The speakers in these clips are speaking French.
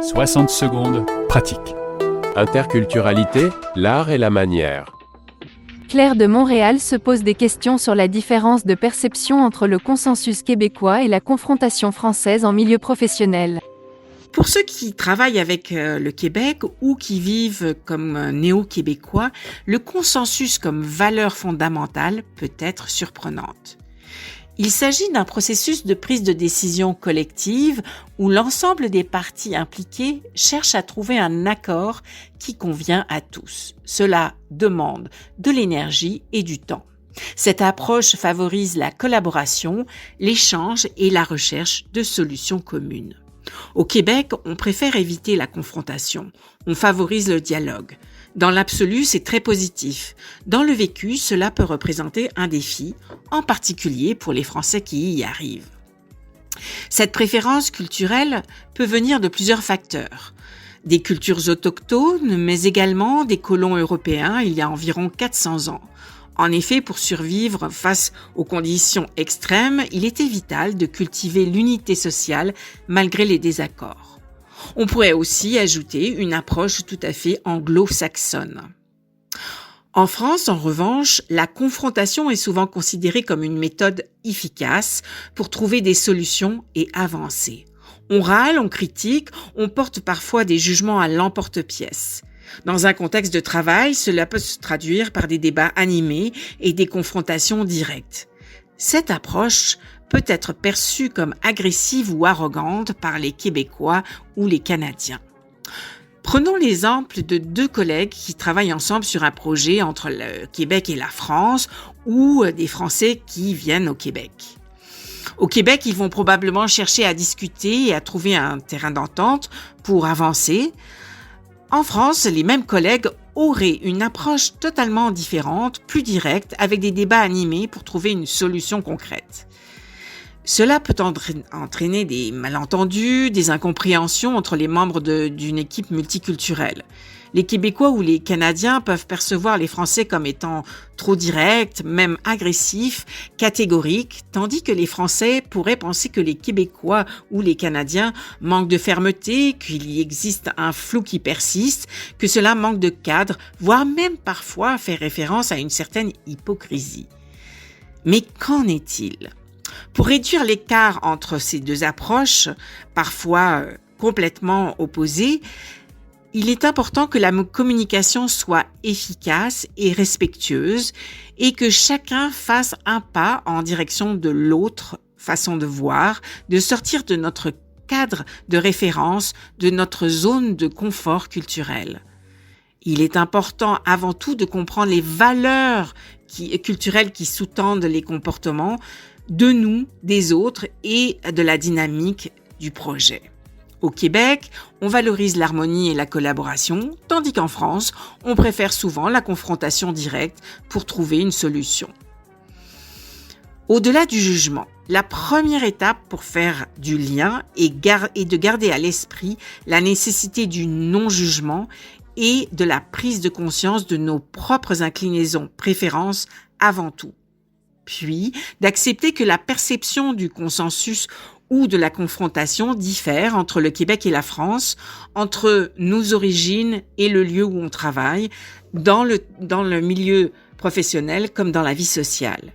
60 secondes, pratique. Interculturalité, l'art et la manière. Claire de Montréal se pose des questions sur la différence de perception entre le consensus québécois et la confrontation française en milieu professionnel. Pour ceux qui travaillent avec le Québec ou qui vivent comme néo-québécois, le consensus comme valeur fondamentale peut être surprenante. Il s'agit d'un processus de prise de décision collective où l'ensemble des parties impliquées cherchent à trouver un accord qui convient à tous. Cela demande de l'énergie et du temps. Cette approche favorise la collaboration, l'échange et la recherche de solutions communes. Au Québec, on préfère éviter la confrontation. On favorise le dialogue. Dans l'absolu, c'est très positif. Dans le vécu, cela peut représenter un défi, en particulier pour les Français qui y arrivent. Cette préférence culturelle peut venir de plusieurs facteurs. Des cultures autochtones, mais également des colons européens il y a environ 400 ans. En effet, pour survivre face aux conditions extrêmes, il était vital de cultiver l'unité sociale malgré les désaccords. On pourrait aussi ajouter une approche tout à fait anglo-saxonne. En France, en revanche, la confrontation est souvent considérée comme une méthode efficace pour trouver des solutions et avancer. On râle, on critique, on porte parfois des jugements à l'emporte-pièce. Dans un contexte de travail, cela peut se traduire par des débats animés et des confrontations directes. Cette approche peut être perçue comme agressive ou arrogante par les Québécois ou les Canadiens. Prenons l'exemple de deux collègues qui travaillent ensemble sur un projet entre le Québec et la France ou des Français qui viennent au Québec. Au Québec, ils vont probablement chercher à discuter et à trouver un terrain d'entente pour avancer. En France, les mêmes collègues auraient une approche totalement différente, plus directe, avec des débats animés pour trouver une solution concrète. Cela peut entraîner des malentendus, des incompréhensions entre les membres d'une équipe multiculturelle. Les Québécois ou les Canadiens peuvent percevoir les Français comme étant trop directs, même agressifs, catégoriques, tandis que les Français pourraient penser que les Québécois ou les Canadiens manquent de fermeté, qu'il y existe un flou qui persiste, que cela manque de cadre, voire même parfois faire référence à une certaine hypocrisie. Mais qu'en est-il ? Pour réduire l'écart entre ces deux approches, parfois complètement opposées, il est important que la communication soit efficace et respectueuse et que chacun fasse un pas en direction de l'autre façon de voir, de sortir de notre cadre de référence, de notre zone de confort culturel. Il est important avant tout de comprendre les valeurs culturelles qui sous-tendent les comportements de nous, des autres et de la dynamique du projet. Au Québec, on valorise l'harmonie et la collaboration, tandis qu'en France, on préfère souvent la confrontation directe pour trouver une solution. Au-delà du jugement, la première étape pour faire du lien est de garder à l'esprit la nécessité du non-jugement et de la prise de conscience de nos propres inclinaisons, préférences avant tout. Puis, d'accepter que la perception du consensus ou de la confrontation diffère entre le Québec et la France, entre nos origines et le lieu où on travaille, dans le milieu professionnel comme dans la vie sociale.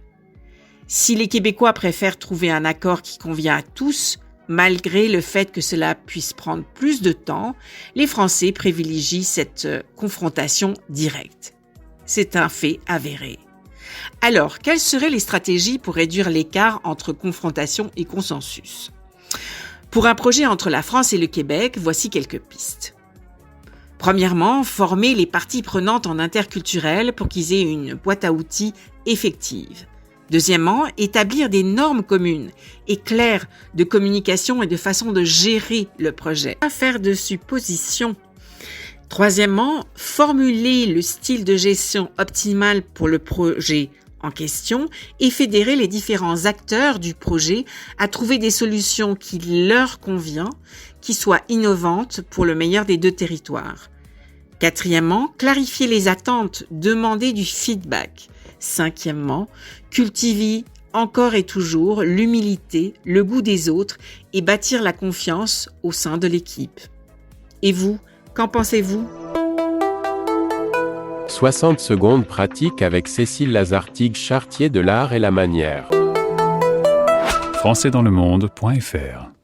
Si les Québécois préfèrent trouver un accord qui convient à tous, malgré le fait que cela puisse prendre plus de temps, les Français privilégient cette confrontation directe. C'est un fait avéré. Alors, quelles seraient les stratégies pour réduire l'écart entre confrontation et consensus ? Pour un projet entre la France et le Québec, voici quelques pistes. Premièrement, former les parties prenantes en interculturel pour qu'ils aient une boîte à outils effective. Deuxièmement, établir des normes communes et claires de communication et de façon de gérer le projet. Pas faire de suppositions. Troisièmement, formuler le style de gestion optimal pour le projet en question et fédérer les différents acteurs du projet à trouver des solutions qui leur conviennent, qui soient innovantes pour le meilleur des deux territoires. Quatrièmement, clarifier les attentes, demander du feedback. Cinquièmement, cultiver encore et toujours l'humilité, le goût des autres et bâtir la confiance au sein de l'équipe. Et vous, qu'en pensez-vous? 60 secondes pratiques avec Cécile Lazartigue, chartier de l'art et la manière. Françaisdanslemonde.fr